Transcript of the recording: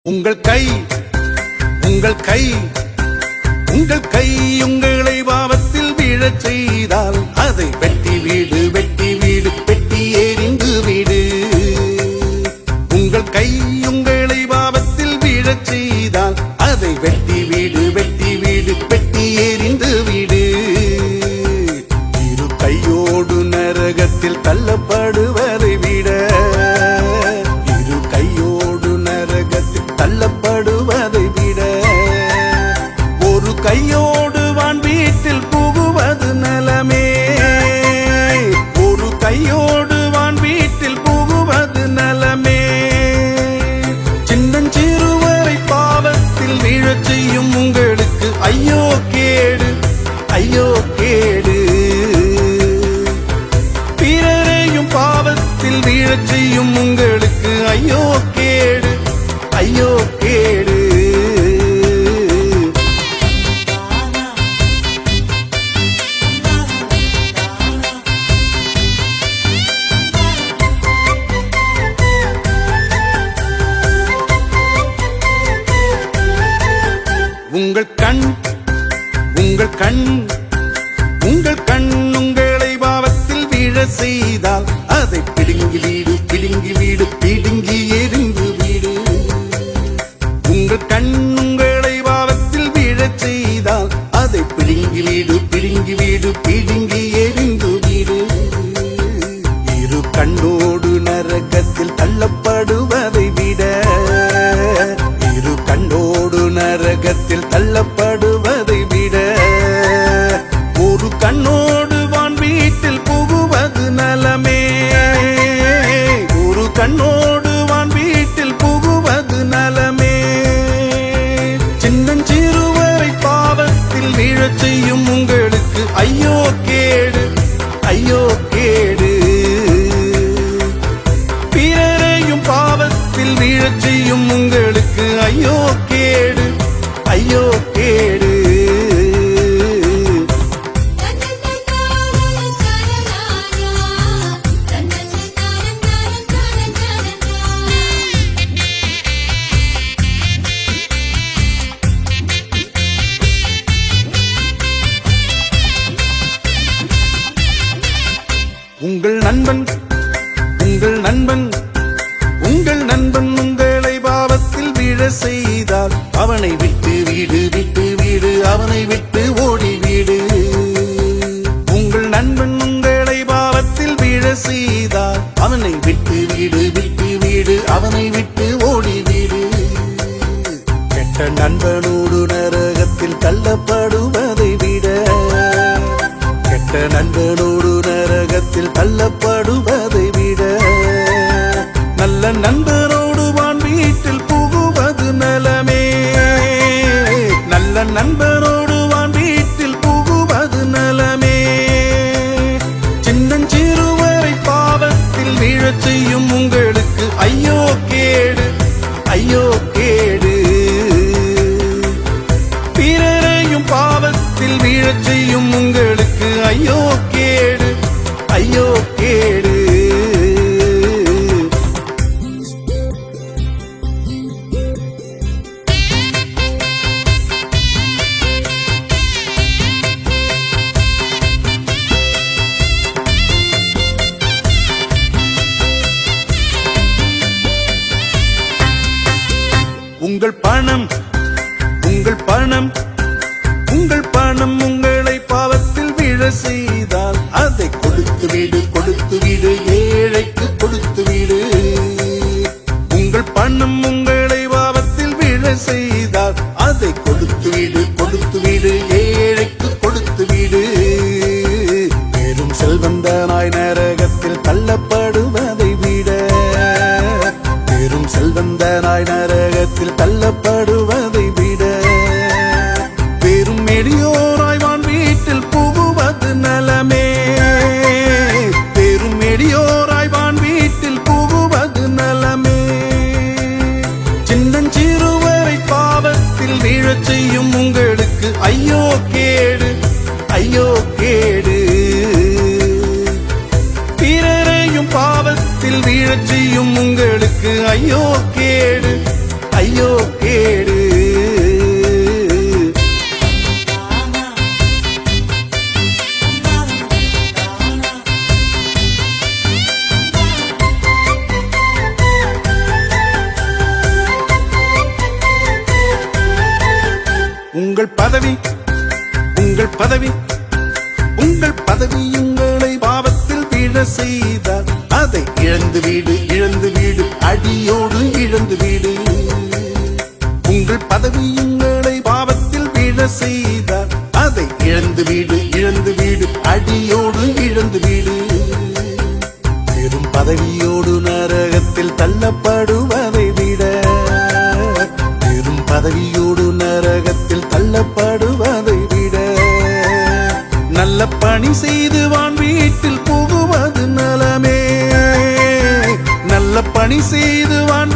உங்கள் கை உங்கள் கை உங்கள் கை உங்களை பாவத்தில் வீழச் செய்தால் அதை வெட்டி வீடு வெட்டி வீடு வெட்டி எறிந்து வீடு. உங்கள் கை உங்களை பாவத்தில் வீழச் செய்தால் அதை வெட்டி வீடு வெட்டி வீடு வெட்டி எறிந்து வீடு. இரு கையோடு நரகத்தில் தள்ளப்படுவதை விட இரு கையோடு நரகத்தில் தள்ளப்படுவதை விட ஒரு கையோடு வான் வீட்டில் புகுவது நலமே. ஒரு கையோடு வான் வீட்டில் புகுவது நலமே. சின்னஞ்சிறுவரை பாவத்தில் வீழச் செய்யும் உங்களுக்கு ஐயோ கேடு ஐயோ கேடு. பிறரையும் பாவத்தில் வீழச் செய்யும் உங்களுக்கு ஐயோ கேடு ஐயோ கேடு. உங்கள் கண் உங்கள் கண் உங்கள் கண் உங்களை பாவத்தில் வீழ செய்தால் அதை பிடுங்கி வீடு பிடுங்கி வீடு பிடுங்கி எறிந்து வீடு. உங்கள் கண் உங்களை பாவத்தில் வீழ செய்தால் அதை பிடுங்கி வீடு பிடுங்கி வீடு பிடுங்கி எறிந்து வீடு. இரு கண்ணோடு நரகத்தில் தள்ளப்படுவதை விட இரு கண்ணோடு நரகத்தில் தள்ளப்படுவதை விட ஒரு கண்ணோடு வான் வீட்டில் புகுவது நலமே. ஒரு கண்ணோடு வான் வீட்டில் புகுவது நலமே. சின்னஞ்சிறுவரை பாவத்தில் வீழச் செய்யும் உங்களுக்கு ஐயோ கேடு ஐயோ கேடு. பிறரையும் பாவத்தில் வீழச் செய்யும் உங்களுக்கு ஐயோ கேடு ஐயோ கேடு. உங்கள் நண்பன் உங்கள் நண்பன் உங்கள் நண்பன் உங்களை பாவத்தில் வீழ செய்தால் அவனை விட்டு வீடு விட்டு வீடு அவனை விட்டு ஓடி வீடு. உங்கள் நண்பன் உங்களை பாவத்தில் வீழ செய்தால் அவனை விட்டு வீடு விட்டு வீடு அவனை விட்டு ஓடி வீடு. கெட்ட நண்பனோடு நரகத்தில் தள்ளப்படுவதை விட கெட்ட நண்பனோடு நரகத்தில் தள்ளப்படுவதை விட நல்ல நண்பரோடு வான் வீட்டில் புகுவது நலமே. நல்ல நண்பரோடு வான் வீட்டில் புகுவது நலமே. சின்னஞ்சிறுவரை பாவத்தில் வீழச் செய்யும் உங்களுக்கு ஐயோ கேடு ஐயோ கேடு. பிறரையும் பாவத்தில் வீழச் செய்யும் உங்களுக்கு ஐயோ கேடு ஐயோ கேடு. உங்கள் பணம் உங்கள் பணம் உங்கள் பணம் உங்களை பாவத்தில் வீழ செய்தால் அதை கொடுத்து வீடு ஏழைக்கு கொடுத்து வீடு. உங்கள் பணம் உங்களை பாவத்தில் வீழ செய்தால் அதை கொடுத்து வீடு ஏழைக்கு கொடுத்து வீடு. பெரும் செல்வந்தனாய் நரகத்தில் தள்ளப்படுவதை விட பெரும் செல்வந்தனாய் நரகத்தில் தள்ளப்படுவதை விட பெரும் எளியோராய் வான் வீட்டில் புகுவது நலமே. பெரும் எளியோராய் வான் வீட்டில் புகுவது நலமே. சின்னஞ்சிறுவரை பாவத்தில் வீழச் செய்யும் உங்களுக்கு ஐயோ கேடு ஐயோ கேடு. பிறரையும் பாவத்தில் வீழச் செய்யும் உங்களுக்கு ஐயோ கேடு ஐயோ ஐயோ கேடு. உங்கள் பதவி உங்கள் பதவி உங்கள் பதவி உங்களை பாவத்தில் விழ செய்தால் அதை இழந்து வீடு அடியோடு இழந்து வீடு. உங்கள் பதவி உங்களை பாவத்தில் விழ செய்தால் அதை இழந்து வீடு அடியோடு இழந்து வீடு. பெரும் பதவியோடு நரகத்தில் தள்ளப்படுவதை விட பெரும் பதவியோடு நரகத்தில் தள்ளப்படுவதை விட நல்ல பணி செய்து வான் வீட்டில் புகுவது நலமே. நல்ல பணி செய்து வான்